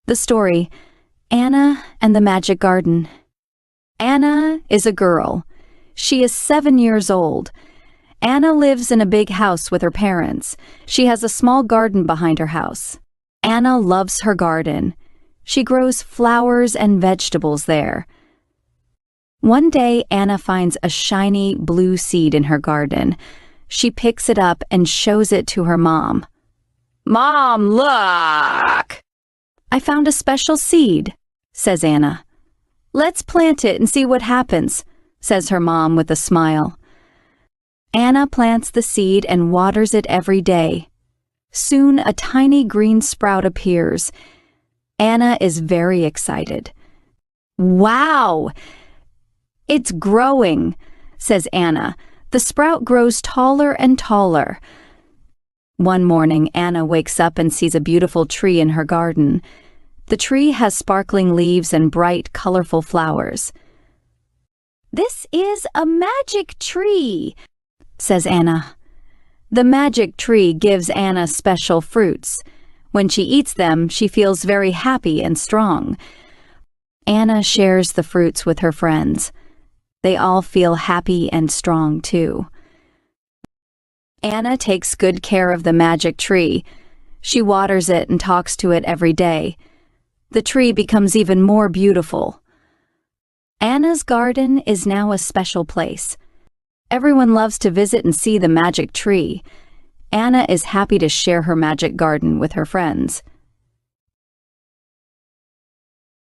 The story, Anna and the Magic Garden. Anna is a girl. She is 7 years old. Anna lives in a big house with her parents. She has a small garden behind her house. Anna loves her garden. She grows flowers and vegetables there. One day, Anna finds a shiny blue seed in her garden. She picks it up and shows it to her mom. "Mom, look! I found a special seed," says Anna. "Let's plant it and see what happens," says her mom with a smile. Anna plants the seed and waters it every day. Soon a tiny green sprout appears. Anna is very excited. "Wow! It's growing," says Anna. The sprout grows taller and taller. One morning, Anna wakes up and sees a beautiful tree in her garden. The tree has sparkling leaves and bright, colorful flowers. "This is a magic tree," says Anna. The magic tree gives Anna special fruits. When she eats them, she feels very happy and strong. Anna shares the fruits with her friends. They all feel happy and strong too. Anna takes good care of the magic tree. She waters it and talks to it every day. The tree becomes even more beautiful. Anna's garden is now a special place. Everyone loves to visit and see the magic tree. Anna is happy to share her magic garden with her friends.